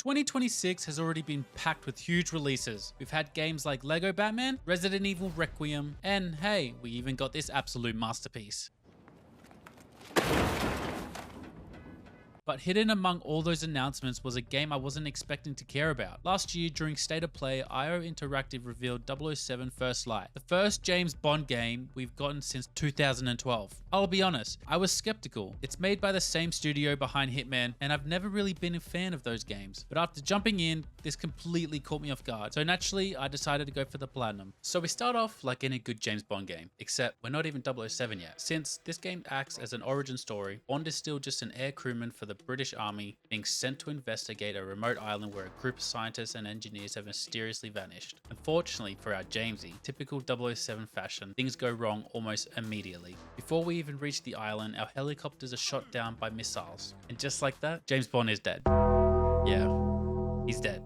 2026 has already been packed with huge releases. We've had games like Lego Batman, Resident Evil Requiem, and hey, we even got this absolute masterpiece. But hidden among all those announcements was a game I wasn't expecting to care about. Last year, during State of Play, IO Interactive revealed 007 First Light, the first James Bond game we've gotten since 2012. I'll be honest, I was skeptical. It's made by the same studio behind Hitman, and I've never really been a fan of those games. But after jumping in, this completely caught me off guard. So naturally, I decided to go for the platinum. So we start off like any good James Bond game, except we're not even 007 yet. Since this game acts as an origin story, Bond is still just an air crewman for the British Army being sent to investigate a remote island where a group of scientists and engineers have mysteriously vanished. Unfortunately for our Jamesy, typical 007 fashion, things go wrong almost immediately. Before we even reach the island, our helicopters are shot down by missiles. And just like that, James Bond is dead. Yeah, he's dead.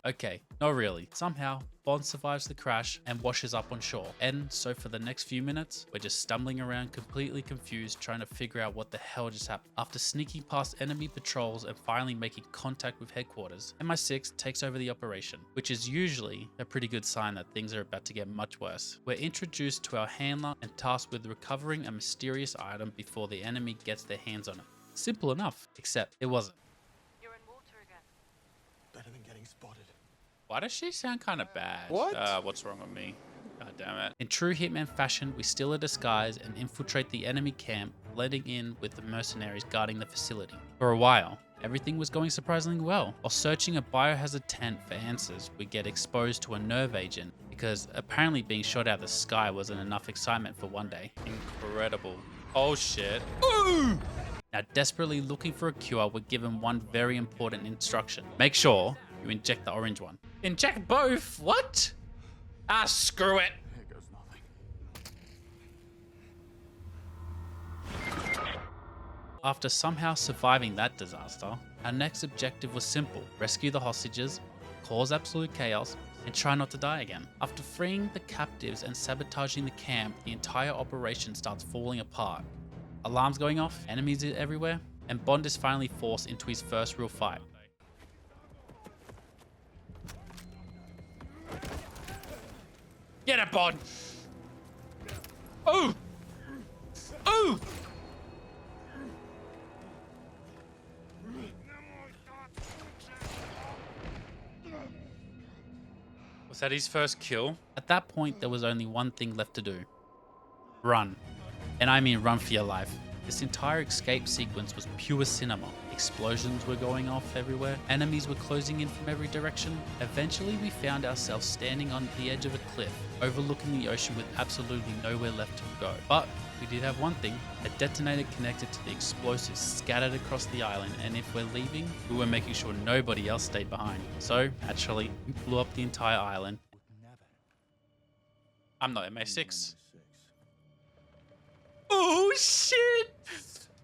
Okay, not really. Somehow, Bond survives the crash and washes up on shore. And so for the next few minutes, we're just stumbling around completely confused trying to figure out what the hell just happened. After sneaking past enemy patrols and finally making contact with headquarters, MI6 takes over the operation, which is usually a pretty good sign that things are about to get much worse. We're introduced to our handler and tasked with recovering a mysterious item before the enemy gets their hands on it. Simple enough, except it wasn't. You're in water again. Better than getting spotted. Why does she sound kind of bad? What? What's wrong with me? God damn it. In true Hitman fashion, we steal a disguise and infiltrate the enemy camp, blending in with the mercenaries guarding the facility. For a while, everything was going surprisingly well. While searching a biohazard tent for answers, we get exposed to a nerve agent because apparently being shot out of the sky wasn't enough excitement for one day. Incredible. Oh shit. Ooh! Now, desperately looking for a cure, we're given one very important instruction. Make sure you inject the orange one. Inject both? What? Ah, screw it. Here goes nothing. After somehow surviving that disaster, our next objective was simple. Rescue the hostages, cause absolute chaos, and try not to die again. After freeing the captives and sabotaging the camp, the entire operation starts falling apart. Alarms going off, enemies everywhere, and Bond is finally forced into his first real fight. Get it, Bond! Oh! Oh! Was that his first kill? At that point, there was only one thing left to do. Run. And I mean run for your life. This entire escape sequence was pure cinema. Explosions were going off everywhere. Enemies were closing in from every direction. Eventually, we found ourselves standing on the edge of a cliff, overlooking the ocean with absolutely nowhere left to go. But we did have one thing, a detonator connected to the explosives scattered across the island, and if we're leaving, we were making sure nobody else stayed behind. So, naturally, we blew up the entire island. I'm not MI6. Oh shit!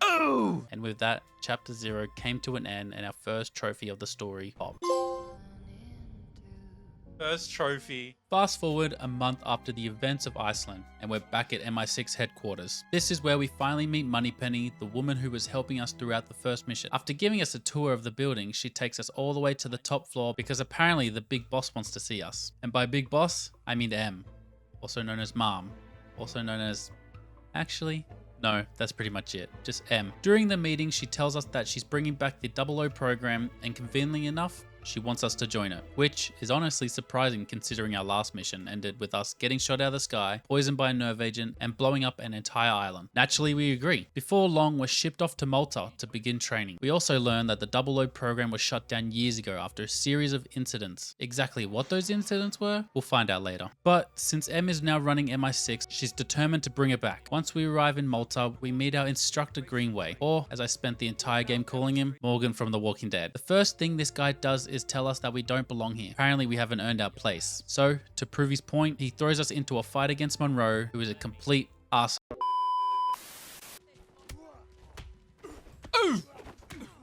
Oh! And with that, chapter 0 came to an end and our first trophy of the story popped. First trophy. Fast forward a month after the events of Iceland, and we're back at MI6 headquarters. This is where we finally meet Moneypenny, the woman who was helping us throughout the first mission. After giving us a tour of the building, she takes us all the way to the top floor because apparently the big boss wants to see us. And by big boss, I mean M, also known as Mom, also known as... Actually, no, that's pretty much it. Just M. During the meeting, she tells us that she's bringing back the 00 program, and conveniently enough, she wants us to join her, which is honestly surprising considering our last mission ended with us getting shot out of the sky, poisoned by a nerve agent, and blowing up an entire island. Naturally, we agree. Before long, we're shipped off to Malta to begin training. We also learn that the 00 program was shut down years ago after a series of incidents. Exactly what those incidents were, we'll find out later. But since M is now running MI6, she's determined to bring it back. Once we arrive in Malta, we meet our instructor Greenway, or as I spent the entire game calling him, Morgan from The Walking Dead. The first thing this guy does is tell us that we don't belong here. Apparently we haven't earned our place. So, to prove his point, he throws us into a fight against Monroe, who is a complete ass. Oh!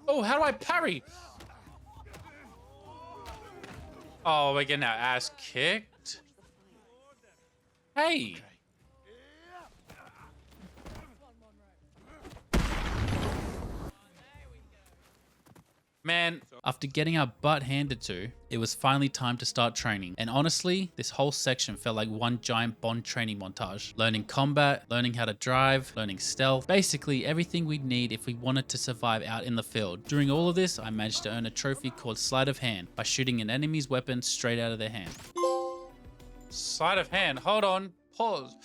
Oh, how do I parry? Oh, we're getting our ass kicked. Hey! Man, after getting our butt handed to, it was finally time to start training. And honestly, this whole section felt like one giant Bond training montage. Learning combat, learning how to drive, learning stealth, basically everything we'd need if we wanted to survive out in the field. During all of this, I managed to earn a trophy called Sleight of Hand by shooting an enemy's weapon straight out of their hand. Sleight of hand, hold on, pause.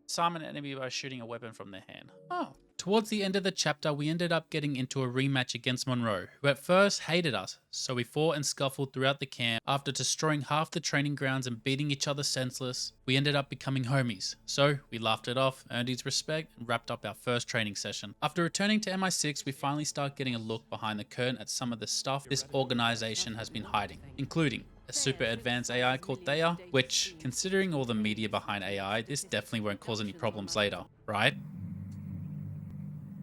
Disarm an enemy by shooting a weapon from their hand. Oh. Towards the end of the chapter, we ended up getting into a rematch against Monroe, who at first hated us, so we fought and scuffled throughout the camp. After destroying half the training grounds and beating each other senseless, we ended up becoming homies. So we laughed it off, earned his respect, and wrapped up our first training session. After returning to MI6, we finally start getting a look behind the curtain at some of the stuff this organization has been hiding, including a super advanced AI called Thea, which, considering all the media behind AI, this definitely won't cause any problems later, right?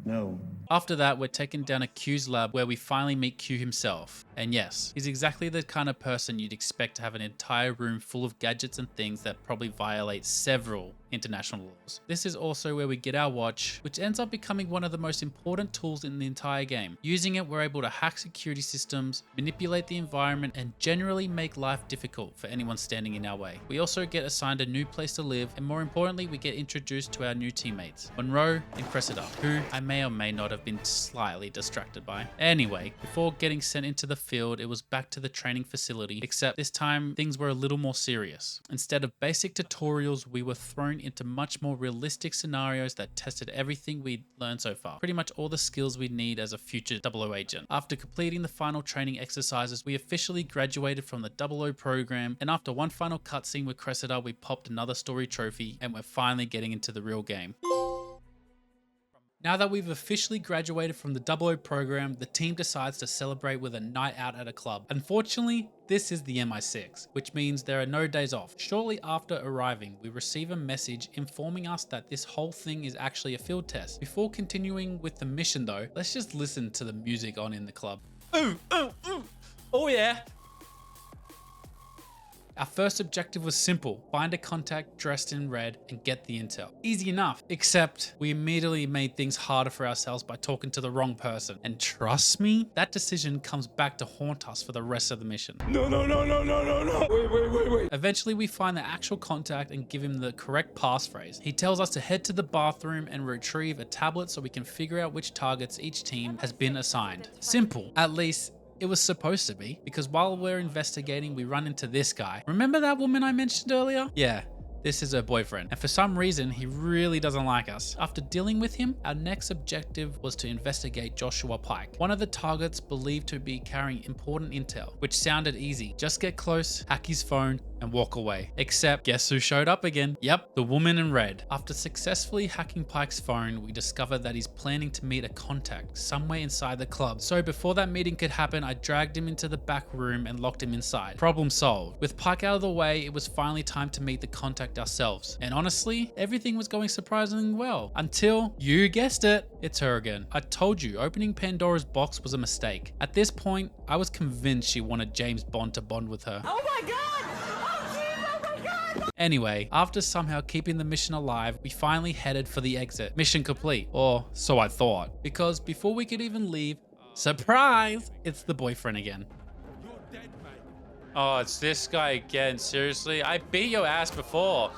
No. After that, we're taken down a Q's lab where we finally meet Q himself. And yes, he's exactly the kind of person you'd expect to have an entire room full of gadgets and things that probably violate several international laws. This is also where we get our watch, which ends up becoming one of the most important tools in the entire game. Using it, we're able to hack security systems, manipulate the environment, and generally make life difficult for anyone standing in our way. We also get assigned a new place to live, and more importantly, we get introduced to our new teammates, Monroe and Cressida, who I may or may not have been slightly distracted by. Anyway, before getting sent into the field, it was back to the training facility, except this time things were a little more serious. Instead of basic tutorials, we were thrown into much more realistic scenarios that tested everything we'd learned so far. Pretty much all the skills we'd need as a future 00 agent. After completing the final training exercises, we officially graduated from the 00 program, and after one final cutscene with Cressida, we popped another story trophy, and we're finally getting into the real game. Now that we've officially graduated from the 00 program, the team decides to celebrate with a night out at a club. Unfortunately, this is the MI6, which means there are no days off. Shortly after arriving, we receive a message informing us that this whole thing is actually a field test. Before continuing with the mission though, let's just listen to the music on in the club. Ooh, ooh, ooh. Oh yeah. Our first objective was simple: find a contact dressed in red and get the intel. Easy enough, except we immediately made things harder for ourselves by talking to the wrong person. And trust me, that decision comes back to haunt us for the rest of the mission. No. Wait. Eventually we find the actual contact and give him the correct passphrase. He tells us to head to the bathroom and retrieve a tablet so we can figure out which targets each team has been assigned. Simple, at least it was supposed to be, because while we're investigating, we run into this guy. Remember that woman I mentioned earlier? Yeah. This is her boyfriend, and for some reason, he really doesn't like us. After dealing with him, our next objective was to investigate Joshua Pike, one of the targets believed to be carrying important intel, which sounded easy. Just get close, hack his phone, and walk away. Except, guess who showed up again? Yep, the woman in red. After successfully hacking Pike's phone, we discovered that he's planning to meet a contact somewhere inside the club. So before that meeting could happen, I dragged him into the back room and locked him inside. Problem solved. With Pike out of the way, it was finally time to meet the contact ourselves. And honestly, everything was going surprisingly well. Until, you guessed it, it's her again. I told you, opening Pandora's box was a mistake. At this point, I was convinced she wanted James Bond to bond with her. Oh my god! Anyway, after somehow keeping the mission alive, we finally headed for the exit. Mission complete, or so I thought. Because before we could even leave, surprise, it's the boyfriend again. Oh, it's this guy again, seriously? I beat your ass before.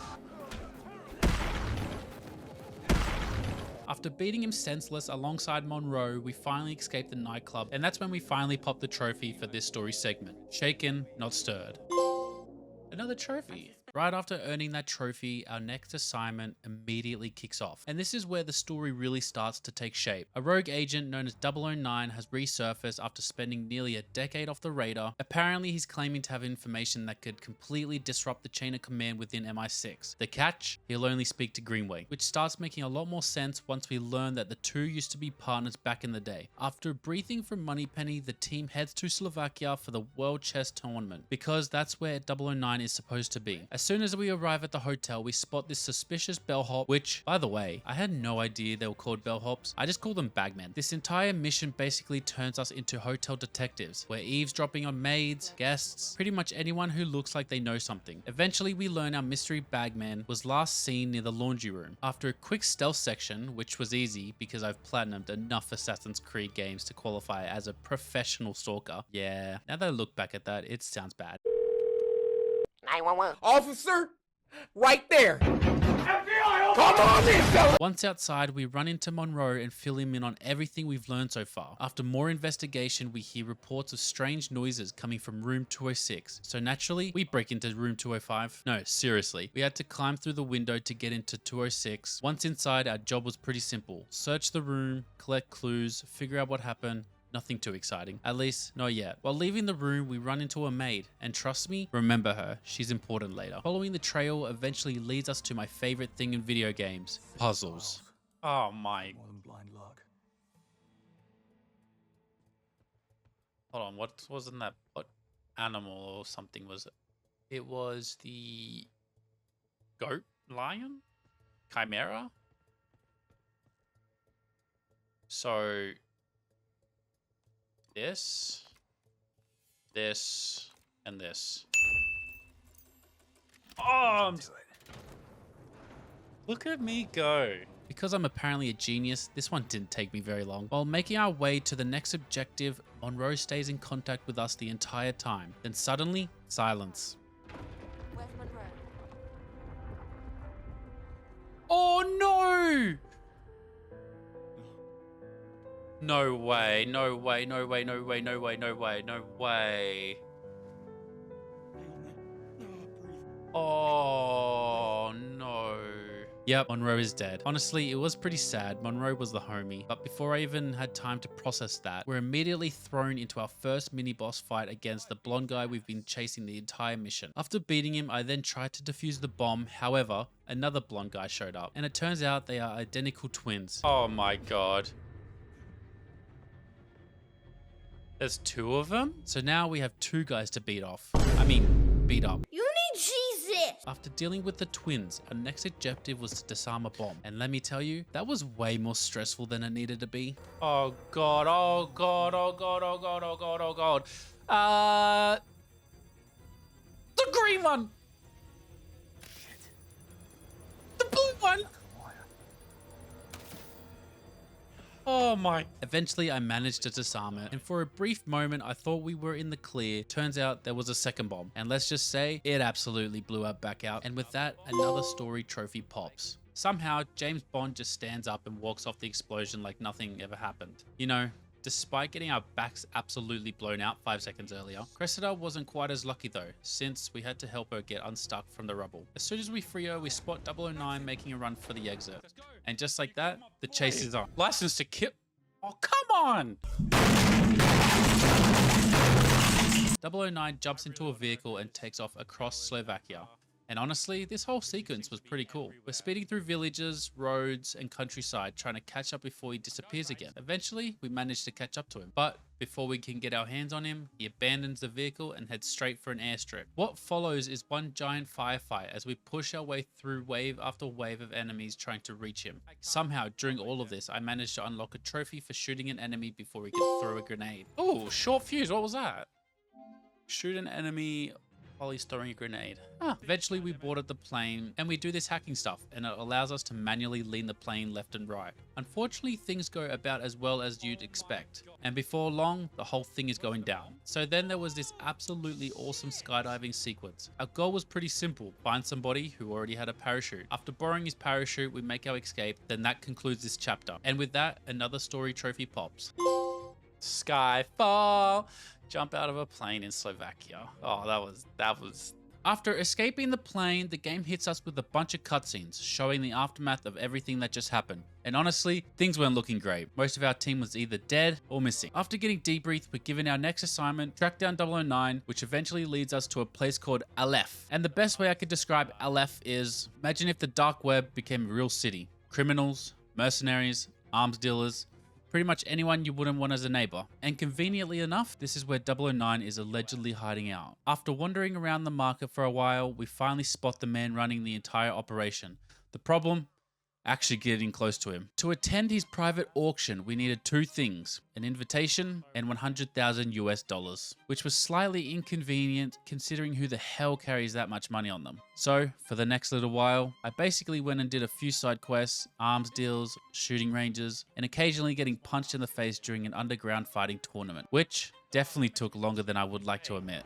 After beating him senseless alongside Monroe, we finally escaped the nightclub, and that's when we finally popped the trophy for this story segment. Shaken, not stirred. Another trophy. Right after earning that trophy, our next assignment immediately kicks off. And this is where the story really starts to take shape. A rogue agent known as 009 has resurfaced after spending nearly a decade off the radar. Apparently, he's claiming to have information that could completely disrupt the chain of command within MI6. The catch? He'll only speak to Greenway, which starts making a lot more sense once we learn that the two used to be partners back in the day. After a briefing from Moneypenny, the team heads to Slovakia for the World Chess Tournament, because that's where 009 is supposed to be. As soon as we arrive at the hotel, we spot this suspicious bellhop, which, by the way, I had no idea they were called bellhops. I just call them bagmen. This entire mission basically turns us into hotel detectives. We're eavesdropping on maids, guests, pretty much anyone who looks like they know something. Eventually, we learn our mystery bagman was last seen near the laundry room. After a quick stealth section, which was easy because I've platinumed enough Assassin's Creed games to qualify as a professional stalker. Yeah, now that I look back at that, it sounds bad. 911. Officer, right there. Come on in, fella. Once outside, we run into Monroe and fill him in on everything we've learned so far. After more investigation, we hear reports of strange noises coming from room 206. So naturally, we break into room 205. No, seriously. We had to climb through the window to get into 206. Once inside, our job was pretty simple. Search the room, collect clues, figure out what happened. Nothing too exciting. At least, not yet. While leaving the room, we run into a maid. And trust me, remember her. She's important later. Following the trail eventually leads us to my favorite thing in video games. Puzzles. Oh my. More than blind luck. Hold on, what wasn't that? What animal or something was it? It was the goat? Lion? Chimera? So... this, and this. Oh, look at me go. Because I'm apparently a genius, this one didn't take me very long. While making our way to the next objective, Monroe stays in contact with us the entire time. Then suddenly, silence. Where's Monroe? Oh no! No way, no way, no way, no way, no way, no way, no way. Oh no. Yep, Monroe is dead. Honestly, it was pretty sad. Monroe was the homie. But before I even had time to process that, we're immediately thrown into our first mini-boss fight against the blonde guy we've been chasing the entire mission. After beating him, I then tried to defuse the bomb. However, another blonde guy showed up. And it turns out they are identical twins. Oh my god. There's two of them? So now we have two guys to beat off. Beat up. You need Jesus! After dealing with the twins, our next objective was to disarm a bomb. And let me tell you, that was way more stressful than it needed to be. Oh god, oh god, oh god, oh god, oh god, oh god. The green one! The blue one! Oh my. Eventually, I managed to disarm it, and for a brief moment, I thought we were in the clear. Turns out there was a second bomb, and let's just say, it absolutely blew our back out, and with that, another story trophy pops. Somehow, James Bond just stands up and walks off the explosion like nothing ever happened. You know, despite getting our backs absolutely blown out 5 seconds earlier. Cressida wasn't quite as lucky though, since we had to help her get unstuck from the rubble. As soon as we free her, we spot 009 making a run for the exit. And just like that, the chase is on. License to kill. Oh, come on! 009 jumps into a vehicle and takes off across Slovakia. And honestly, this whole sequence was pretty cool. We're speeding through villages, roads, and countryside trying to catch up before he disappears again. Eventually, we manage to catch up to him. But before we can get our hands on him, he abandons the vehicle and heads straight for an airstrip. What follows is one giant firefight as we push our way through wave after wave of enemies trying to reach him. Somehow, during all of this, I managed to unlock a trophy for shooting an enemy before he could throw a grenade. Oh, short fuse, what was that? Shoot an enemy while he's throwing a grenade. Eventually we boarded the plane and we do this hacking stuff and it allows us to manually lean the plane left and right. Unfortunately, things go about as well as you'd expect. And before long, the whole thing is going down. So then there was this absolutely awesome skydiving sequence. Our goal was pretty simple, find somebody who already had a parachute. After borrowing his parachute, we make our escape, then that concludes this chapter. And with that, another story trophy pops. Skyfall! Jump out of a plane in Slovakia. Oh, that was... After escaping the plane, the game hits us with a bunch of cutscenes, showing the aftermath of everything that just happened. And honestly, things weren't looking great. Most of our team was either dead or missing. After getting debriefed, we're given our next assignment, track down 009, which eventually leads us to a place called Aleph. And the best way I could describe Aleph is, imagine if the dark web became a real city. Criminals, mercenaries, arms dealers, Pretty much anyone you wouldn't want as a neighbor. And conveniently enough, this is where 009 is allegedly hiding out. After wandering around the market for a while, we finally spot the man running the entire operation. The problem? Actually getting close to him. To attend his private auction, we needed two things, an invitation and 100,000 US dollars, which was slightly inconvenient considering who the hell carries that much money on them. So for the next little while, I basically went and did a few side quests, arms deals, shooting ranges, and occasionally getting punched in the face during an underground fighting tournament, which definitely took longer than I would like to admit.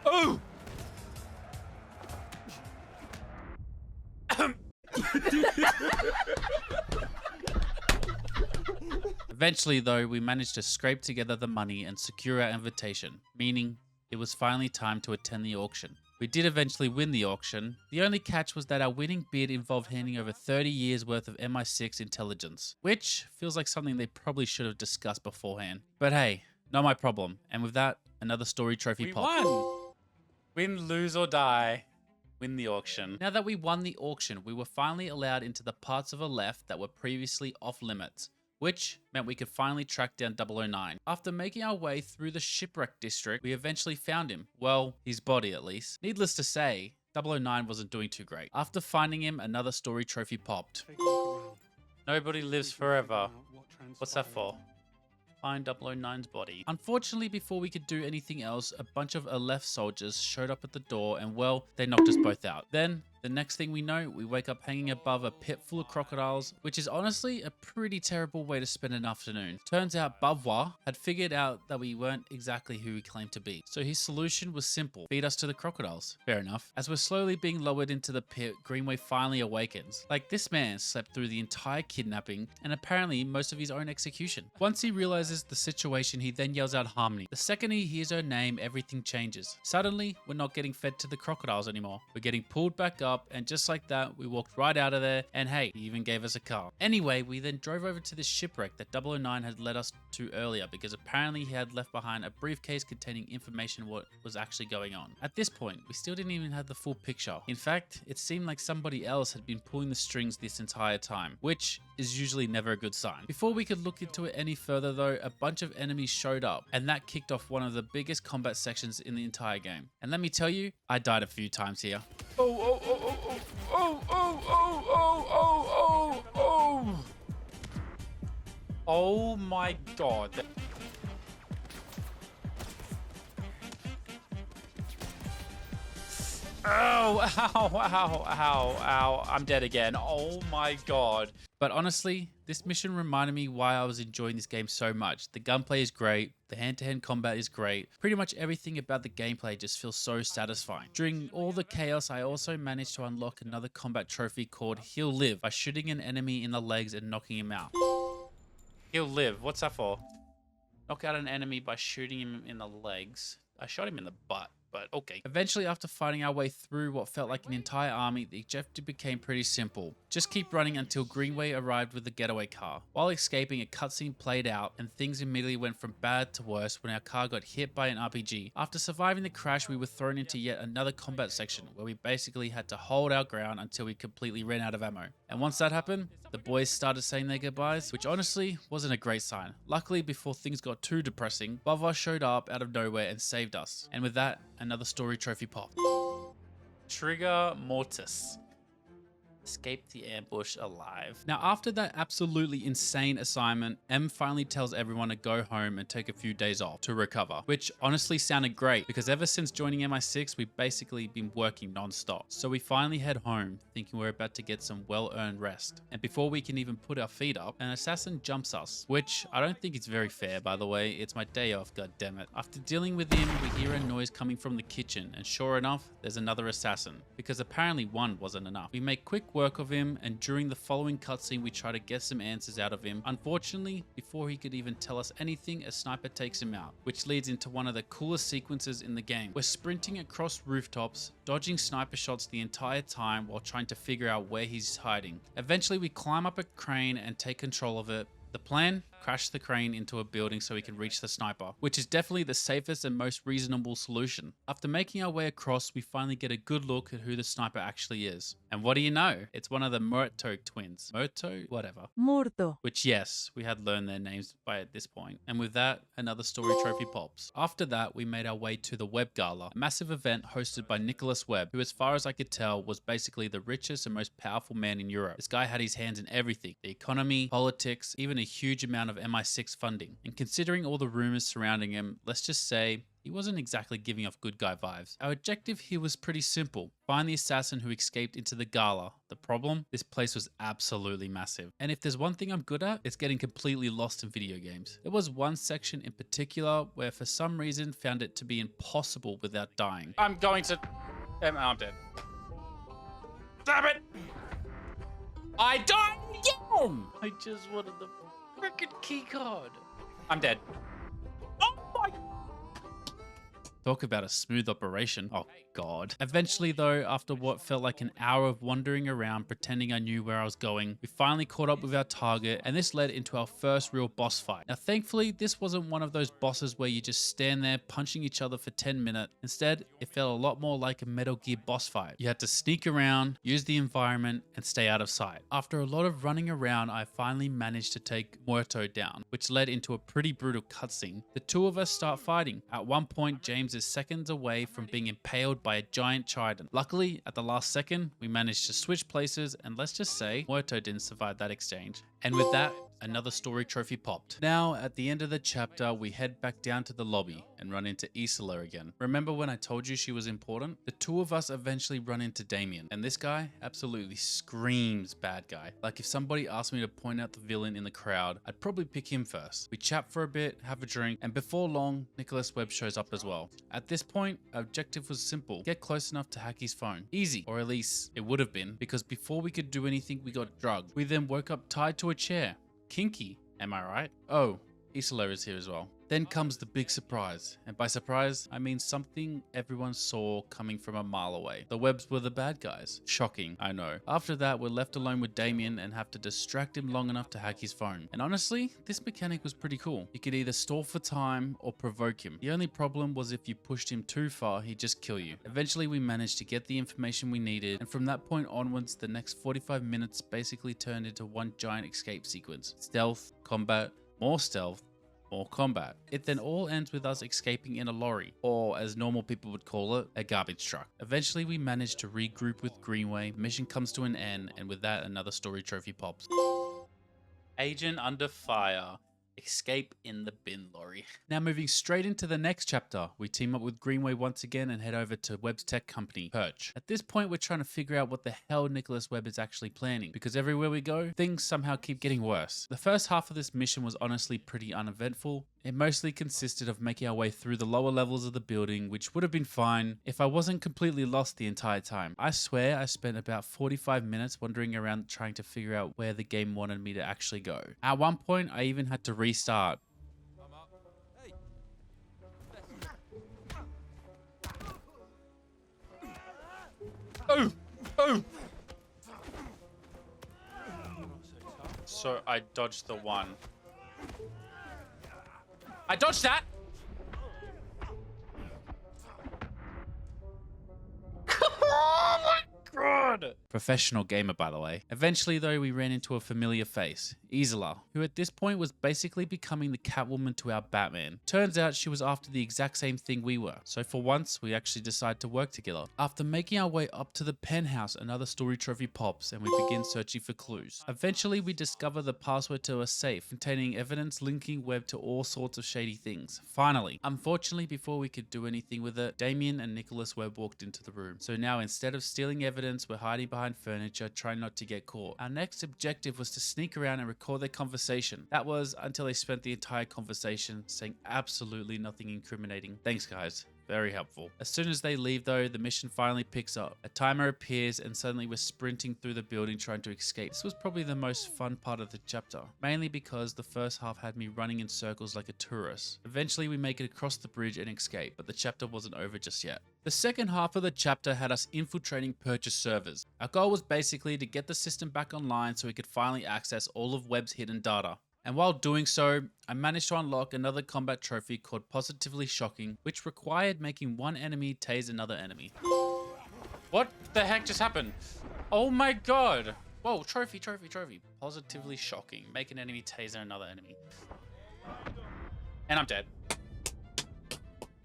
Oh! Eventually though, we managed to scrape together the money and secure our invitation, meaning it was finally time to attend the auction. We did eventually win the auction. The only catch was that our winning bid involved handing over 30 years worth of MI6 intelligence, which feels like something they probably should have discussed beforehand. But hey, not my problem. And with that, another story trophy pop. Won! Win, lose or die. Win the auction. Now that we won the auction, we were finally allowed into the parts of Aleph that were previously off limits, which meant we could finally track down 009. After making our way through the shipwreck district, we eventually found him. Well, his body at least. Needless to say, 009 wasn't doing too great. After finding him, another story trophy popped. Take a look around. Nobody lives forever. What What's that transpired. for? Find 009's body. Unfortunately, before we could do anything else, a bunch of Aleph soldiers showed up at the door and well, they knocked us both out. Then, the next thing we know, we wake up hanging above a pit full of crocodiles, which is honestly a pretty terrible way to spend an afternoon. Turns out Bavois had figured out that we weren't exactly who we claimed to be. So his solution was simple, feed us to the crocodiles. Fair enough. As we're slowly being lowered into the pit, Greenway finally awakens. Like, this man slept through the entire kidnapping and apparently most of his own execution. Once he realizes the situation, he then yells out Harmony. The second he hears her name, everything changes. Suddenly, we're not getting fed to the crocodiles anymore. We're getting pulled back up, and just like that, we walked right out of there, and hey, he even gave us a car. Anyway, we then drove over to this shipwreck that 009 had led us to earlier, because apparently he had left behind a briefcase containing information what was actually going on. At this point, we still didn't even have the full picture. In fact, it seemed like somebody else had been pulling the strings this entire time, which is usually never a good sign. Before we could look into it any further though, a bunch of enemies showed up, and that kicked off one of the biggest combat sections in the entire game. And let me tell you, I died a few times here. Oh my god. Ow, ow, ow, ow, ow. I'm dead again. Oh my god. But honestly, this mission reminded me why I was enjoying this game so much. The gunplay is great, the hand-to-hand combat is great, pretty much everything about the gameplay just feels so satisfying. During all the chaos, I also managed to unlock another combat trophy called He'll Live by shooting an enemy in the legs and knocking him out. He'll live. What's that for? Knock out an enemy by shooting him in the legs. I shot him in the butt, but okay. Eventually, after fighting our way through what felt like an entire army, the objective became pretty simple. Just keep running until Greenway arrived with the getaway car. While escaping, a cutscene played out, and things immediately went from bad to worse when our car got hit by an RPG. After surviving the crash, we were thrown into yet another combat section, where we basically had to hold our ground until we completely ran out of ammo. And once that happened, the boys started saying their goodbyes, which honestly wasn't a great sign. Luckily, before things got too depressing, Bava showed up out of nowhere and saved us. And with that, another story trophy pop. Trigger Mortis. Escape the ambush alive. Now, after that absolutely insane assignment, M finally tells everyone to go home and take a few days off to recover, which honestly sounded great because ever since joining MI6, we've basically been working non-stop. So we finally head home thinking we're about to get some well-earned rest. And before we can even put our feet up, an assassin jumps us, which I don't think is very fair, by the way. It's my day off, goddammit. After dealing with him, we hear a noise coming from the kitchen, and sure enough, there's another assassin, because apparently one wasn't enough. We make quick work of him, and during the following cutscene we try to get some answers out of him. Unfortunately, before he could even tell us anything, a sniper takes him out, which leads into one of the coolest sequences in the game. We're sprinting across rooftops, dodging sniper shots the entire time while trying to figure out where he's hiding. Eventually we climb up a crane and take control of it. The plan? crash the crane into a building so we can reach the sniper, which is definitely the safest and most reasonable solution. After making our way across, we finally get a good look at who the sniper actually is. And what do you know? It's one of the Muerto twins. Muerto? Whatever. Murto. Which, yes, we had learned their names by at this point. And with that, another story trophy pops. After that, we made our way to the Webb Gala, a massive event hosted by Nicholas Webb, who, as far as I could tell, was basically the richest and most powerful man in Europe. This guy had his hands in everything: the economy, politics, even a huge amount of MI6 funding. And considering all the rumors surrounding him, let's just say he wasn't exactly giving off good guy vibes. Our objective here was pretty simple: find the assassin who escaped into the gala. The problem? This place was absolutely massive. And if there's one thing I'm good at, it's getting completely lost in video games. There was one section in particular where for some reason found it to be impossible without dying. I'm going to... I'm dead. Damn it! I died again! I just wanted the freaking key card. I'm dead. Oh my... Talk about a smooth operation. Oh God. Eventually though, after what felt like an hour of wandering around pretending I knew where I was going, we finally caught up with our target, and this led into our first real boss fight. Now thankfully, this wasn't one of those bosses where you just stand there punching each other for 10 minutes. Instead, it felt a lot more like a Metal Gear boss fight. You had to sneak around, use the environment, and stay out of sight. After a lot of running around, I finally managed to take Muerto down, which led into a pretty brutal cutscene. The two of us start fighting. At one point, James is seconds away from being impaled by a giant trident. Luckily, at the last second, we managed to switch places, and let's just say Muerto didn't survive that exchange. And with that, another story trophy popped. Now, at the end of the chapter, we head back down to the lobby and run into Isola again. Remember when I told you she was important? The two of us eventually run into Damien, and this guy absolutely screams bad guy. Like if somebody asked me to point out the villain in the crowd, I'd probably pick him first. We chat for a bit, have a drink, and before long, Nicholas Webb shows up as well. At this point, our objective was simple: get close enough to hack his phone. Easy, or at least it would have been, because before we could do anything, we got drugged. We then woke up tied to a chair. Kinky, am I right? Oh, Isola is here as well. Then comes the big surprise. And by surprise, I mean something everyone saw coming from a mile away. The Webbs were the bad guys. Shocking, I know. After that, we're left alone with Damien and have to distract him long enough to hack his phone. And honestly, this mechanic was pretty cool. You could either stall for time or provoke him. The only problem was if you pushed him too far, he'd just kill you. Eventually, we managed to get the information we needed, and from that point onwards, the next 45 minutes basically turned into one giant escape sequence. Stealth, combat, more stealth, more combat. It then all ends with us escaping in a lorry, or as normal people would call it, a garbage truck. Eventually we manage to regroup with Greenway, mission comes to an end, and with that another story trophy pops. Agent under fire. Escape in the bin lorry. Now moving straight into the next chapter, we team up with Greenway once again and head over to Webb's tech company, Perch. At this point, we're trying to figure out what the hell Nicholas Webb is actually planning, because everywhere we go, things somehow keep getting worse. The first half of this mission was honestly pretty uneventful. It mostly consisted of making our way through the lower levels of the building, which would have been fine if I wasn't completely lost the entire time. I swear I spent about 45 minutes wandering around trying to figure out where the game wanted me to actually go. At one point, I even had to restart. Oh! Oh! So I dodged the one. I dodged that! Oh my god! Professional gamer, by the way. Eventually, though, we ran into a familiar face, Isola, who at this point was basically becoming the Catwoman to our Batman. Turns out she was after the exact same thing we were, so for once, we actually decided to work together. After making our way up to the penthouse, another story trophy pops, and we begin searching for clues. Eventually, we discover the password to a safe containing evidence linking Webb to all sorts of shady things. Finally, unfortunately, before we could do anything with it, Damien and Nicholas Webb walked into the room. So now, instead of stealing evidence, we're hiding behind furniture, trying not to get caught. Our next objective was to sneak around and record their conversation. That was until they spent the entire conversation saying absolutely nothing incriminating. Thanks, guys. Very helpful. As soon as they leave though, the mission finally picks up. A timer appears and suddenly we're sprinting through the building trying to escape. This was probably the most fun part of the chapter, mainly because the first half had me running in circles like a tourist. Eventually we make it across the bridge and escape, but the chapter wasn't over just yet. The second half of the chapter had us infiltrating Purchase servers. Our goal was basically to get the system back online so we could finally access all of Webb's hidden data. And while doing so, I managed to unlock another combat trophy called Positively Shocking, which required making one enemy tase another enemy. What the heck just happened? Oh my god. Whoa, trophy. Positively shocking. Make an enemy taser another enemy. And I'm dead.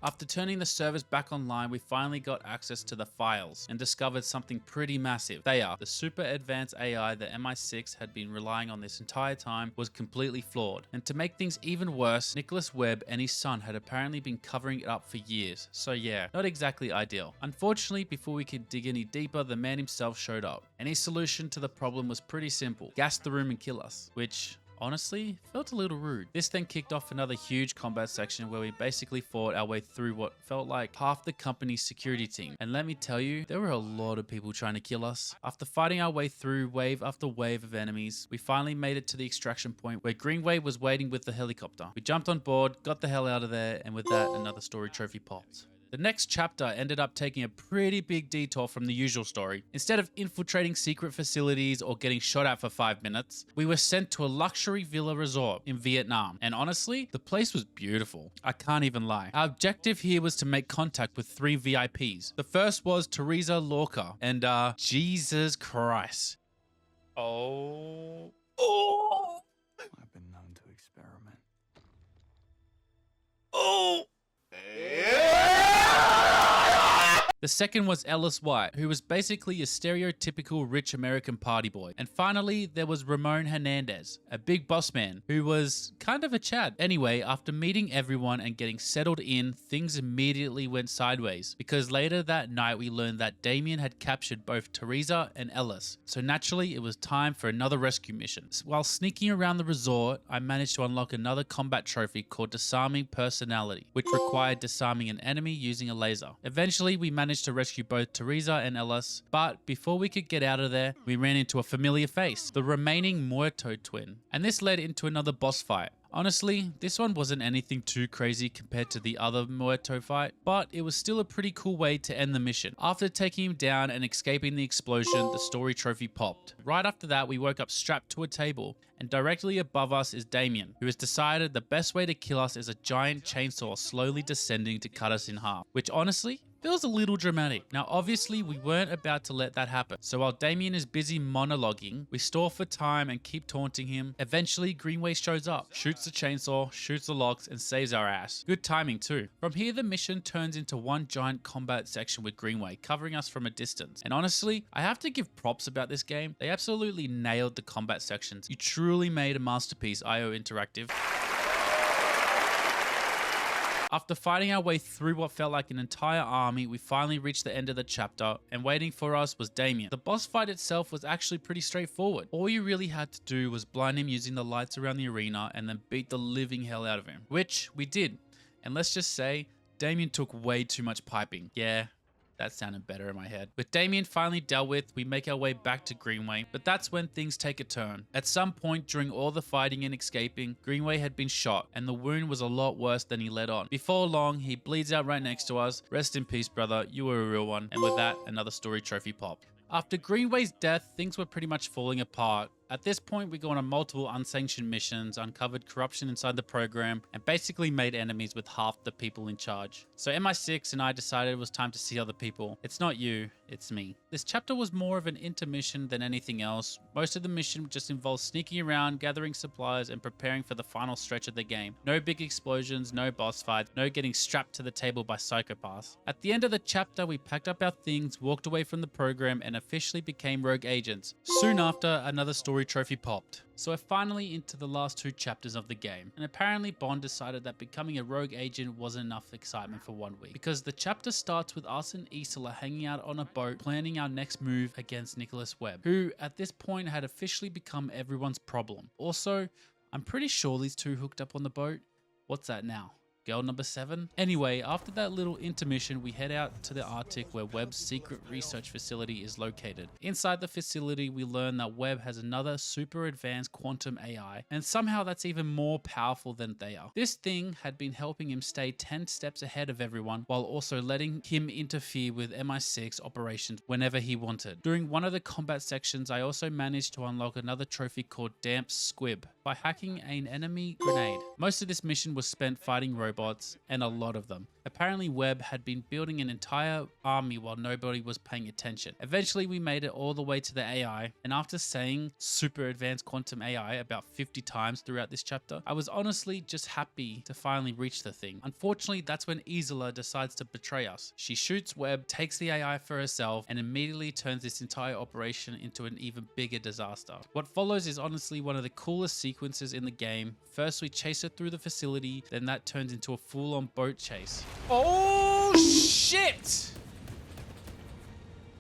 After turning the servers back online, we finally got access to the files and discovered something pretty massive. They are the super advanced AI that MI6 had been relying on this entire time was completely flawed. And to make things even worse, Nicholas Webb and his son had apparently been covering it up for years. So yeah, not exactly ideal. Unfortunately, before we could dig any deeper, the man himself showed up. And his solution to the problem was pretty simple: gas the room and kill us, which honestly felt a little rude. This then kicked off another huge combat section where we basically fought our way through what felt like half the company's security team. And let me tell you, there were a lot of people trying to kill us. After fighting our way through wave after wave of enemies, we finally made it to the extraction point where Greenway was waiting with the helicopter. We jumped on board, got the hell out of there, and with that, another story trophy popped. The next chapter ended up taking a pretty big detour from the usual story. Instead of infiltrating secret facilities or getting shot at for 5 minutes, we were sent to a luxury villa resort in Vietnam. And honestly, the place was beautiful. I can't even lie. Our objective here was to make contact with 3 VIPs. The first was Teresa Lorca, and Jesus Christ. Oh. I've been known to experiment. The second was Ellis White, who was basically a stereotypical rich American party boy. And finally, there was Ramon Hernandez, a big boss man, who was kind of a Chad. Anyway, after meeting everyone and getting settled in, things immediately went sideways, because later that night we learned that Damien had captured both Teresa and Ellis. So naturally, it was time for another rescue mission. While sneaking around the resort, I managed to unlock another combat trophy called Disarming Personality, which required disarming an enemy using a laser. Eventually, we managed to rescue both Teresa and Ellis, but before we could get out of there, we ran into a familiar face, the remaining Muerto twin. And this led into another boss fight. Honestly, this one wasn't anything too crazy compared to the other Muerto fight, but it was still a pretty cool way to end the mission. After taking him down and escaping the explosion, the story trophy popped. Right after that, we woke up strapped to a table, and directly above us is Damien, who has decided the best way to kill us is a giant chainsaw slowly descending to cut us in half, which honestly feels a little dramatic. Now obviously we weren't about to let that happen, so while Damien is busy monologuing, we stall for time and keep taunting him. Eventually Greenway shows up, shoots the chainsaw, shoots the locks, and saves our ass. Good timing too. From here the mission turns into one giant combat section with Greenway covering us from a distance. And honestly, I have to give props about this game. They absolutely nailed the combat sections. You truly made a masterpiece, IO Interactive. After fighting our way through what felt like an entire army, we finally reached the end of the chapter, and waiting for us was Damien. The boss fight itself was actually pretty straightforward. All you really had to do was blind him using the lights around the arena and then beat the living hell out of him, which we did. And let's just say, Damien took way too much piping. Yeah, that sounded better in my head. With Damien finally dealt with, we make our way back to Greenway, but that's when things take a turn. At some point during all the fighting and escaping, Greenway had been shot, and the wound was a lot worse than he let on. Before long, he bleeds out right next to us. Rest in peace, brother, you were a real one. And with that, another story trophy popped. After Greenway's death, things were pretty much falling apart. At this point, we go on multiple unsanctioned missions, uncovered corruption inside the program, and basically made enemies with half the people in charge. So MI6 and I decided it was time to see other people. It's not you, it's me. This chapter was more of an intermission than anything else. Most of the mission just involved sneaking around, gathering supplies, and preparing for the final stretch of the game. No big explosions, no boss fights, no getting strapped to the table by psychopaths. At the end of the chapter, we packed up our things, walked away from the program, and officially became rogue agents. Soon after, another story trophy popped. So we're finally into the last 2 chapters of the game, and apparently Bond decided that becoming a rogue agent wasn't enough excitement for 1 week, because the chapter starts with us and Isola hanging out on a boat planning our next move against Nicholas Webb, who at this point had officially become everyone's problem. Also, I'm pretty sure these two hooked up on the boat. What's that now? Girl number 7? Anyway, after that little intermission, we head out to the Arctic where Webb's secret research facility is located. Inside the facility, we learn that Webb has another super advanced quantum AI, and somehow that's even more powerful than they are. This thing had been helping him stay 10 steps ahead of everyone, while also letting him interfere with MI6 operations whenever he wanted. During one of the combat sections, I also managed to unlock another trophy called Damp Squib, by hacking an enemy grenade. Most of this mission was spent fighting robots, and a lot of them. Apparently Webb had been building an entire army while nobody was paying attention. Eventually we made it all the way to the AI, and after saying super advanced quantum AI about 50 times throughout this chapter, I was honestly just happy to finally reach the thing. Unfortunately, that's when Isola decides to betray us. She shoots Webb, takes the AI for herself, and immediately turns this entire operation into an even bigger disaster. What follows is honestly one of the coolest sequences in the game. First we chase her through the facility, then that turns into a full-on boat chase. Oh shit!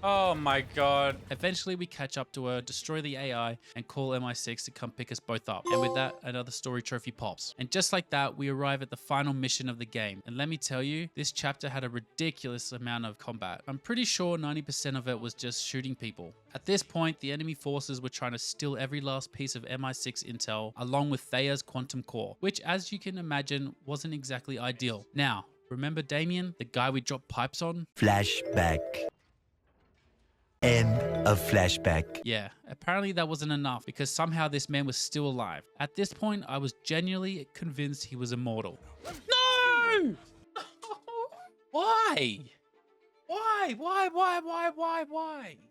Oh my god. Eventually we catch up to her, destroy the AI, and call MI6 to come pick us both up. And with that, another story trophy pops. And just like that, we arrive at the final mission of the game. And let me tell you, this chapter had a ridiculous amount of combat. I'm pretty sure 90% of it was just shooting people. At this point, the enemy forces were trying to steal every last piece of MI6 intel, along with Thea's quantum core, which as you can imagine, wasn't exactly ideal. Now, remember Damien, the guy we dropped pipes on? Flashback. End of flashback. Yeah, apparently that wasn't enough because somehow this man was still alive. At this point, I was genuinely convinced he was immortal. No! Why? Why?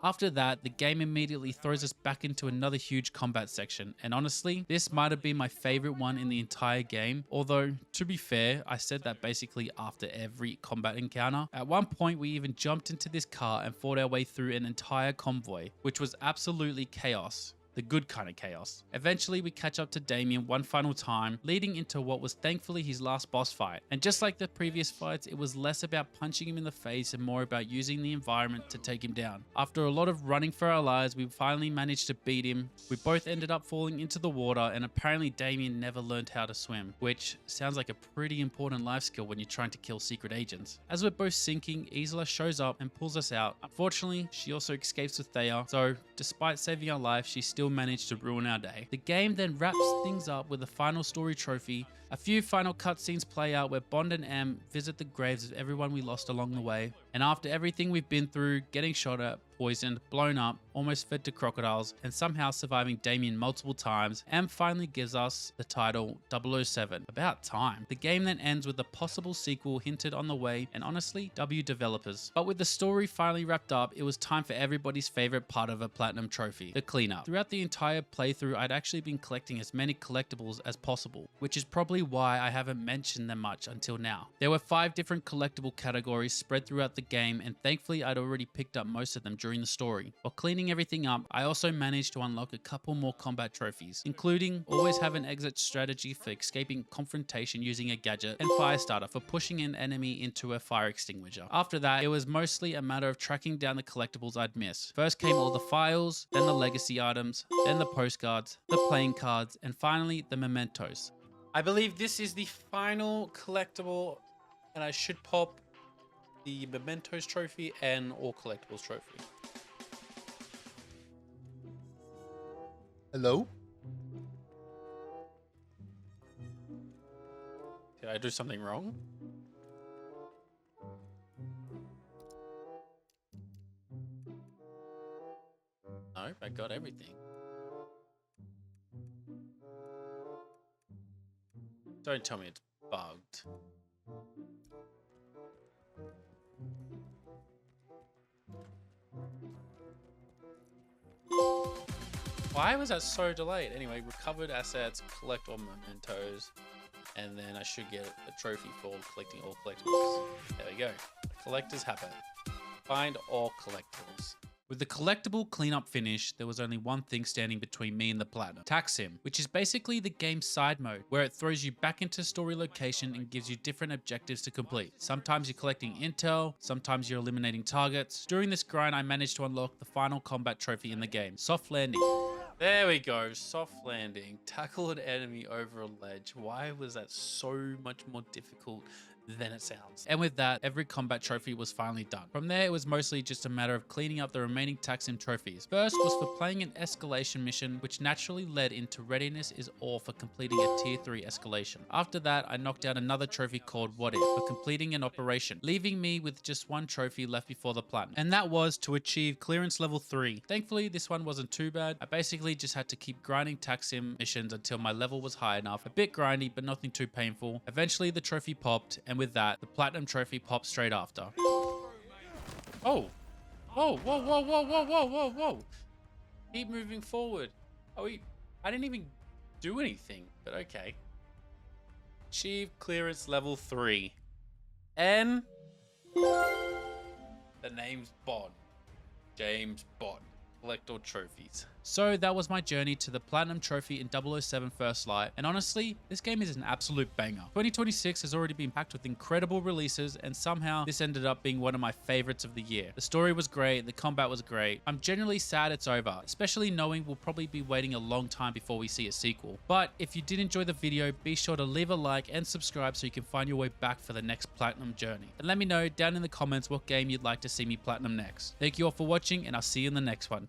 After that, the game immediately throws us back into another huge combat section, and honestly, this might have been my favorite one in the entire game, although, to be fair, I said that basically after every combat encounter. At one point, we even jumped into this car and fought our way through an entire convoy, which was absolutely chaos. The good kind of chaos. Eventually, we catch up to Damien one final time, leading into what was thankfully his last boss fight. And just like the previous fights, it was less about punching him in the face and more about using the environment to take him down. After a lot of running for our lives, we finally managed to beat him. We both ended up falling into the water, and apparently Damien never learned how to swim, which sounds like a pretty important life skill when you're trying to kill secret agents. As we're both sinking, Isola shows up and pulls us out. Unfortunately, she also escapes with Thea, so despite saving our life, she still managed to ruin our day. The game then wraps things up with a final story trophy. A few final cutscenes play out where Bond and M visit the graves of everyone we lost along the way. And after everything we've been through, getting shot at, poisoned, blown up, almost fed to crocodiles, and somehow surviving Damien multiple times, M finally gives us the title 007. About time. The game then ends with a possible sequel hinted on the way, and honestly, W developers. But with the story finally wrapped up, it was time for everybody's favorite part of a platinum trophy, the cleanup. Throughout the entire playthrough, I'd actually been collecting as many collectibles as possible, which is probably why I haven't mentioned them much until now. There were 5 different collectible categories spread throughout the game, and thankfully I'd already picked up most of them during the story. While cleaning everything up, I also managed to unlock a couple more combat trophies, including always have an exit strategy for escaping confrontation using a gadget, and Firestarter for pushing an enemy into a fire extinguisher. After that, it was mostly a matter of tracking down the collectibles I'd missed. First came all the files, then the legacy items, then the postcards, the playing cards, and finally the mementos. I believe this is the final collectible, and I should pop the Mementos trophy and all collectibles trophy. Hello? Did I do something wrong? Nope, I got everything. Don't tell me it's bugged. Why was that so delayed? Anyway, recovered assets, collect all mementos, and then I should get a trophy for collecting all collectibles. There we go. A collector's habit. Find all collectibles. With the collectible cleanup finish, there was only one thing standing between me and the platinum. Taxim, which is basically the game's side mode, where it throws you back into story location and gives you different objectives to complete. Sometimes you're collecting intel, sometimes you're eliminating targets. During this grind, I managed to unlock the final combat trophy in the game, Soft Landing. There we go, soft landing. Tackle an enemy over a ledge. Why was that so much more difficult than it sounds. And with that, every combat trophy was finally done. From there, it was mostly just a matter of cleaning up the remaining TAC-SIM trophies. First was for playing an escalation mission, which naturally led into readiness is all for completing a tier 3 escalation. After that, I knocked out another trophy called What If for completing an operation, leaving me with just one trophy left before the platinum. And that was to achieve clearance level 3. Thankfully, this one wasn't too bad. I basically just had to keep grinding TAC-SIM missions until my level was high enough. A bit grindy, but nothing too painful. Eventually, the trophy popped, and with that, the platinum trophy popped straight after. Oh! Whoa, whoa, whoa, whoa, whoa, whoa, whoa, whoa! Keep moving forward. Oh, I didn't even do anything, but okay. Achieve clearance level 3. And the name's Bond. James Bond. Collect all trophies. So that was my journey to the platinum trophy in 007 First Light, and honestly, this game is an absolute banger. 2026 has already been packed with incredible releases, and somehow this ended up being one of my favorites of the year. The story was great, the combat was great. I'm genuinely sad it's over, especially knowing we'll probably be waiting a long time before we see a sequel. But if you did enjoy the video, be sure to leave a like and subscribe so you can find your way back for the next platinum journey. And let me know down in the comments what game you'd like to see me platinum next. Thank you all for watching, and I'll see you in the next one.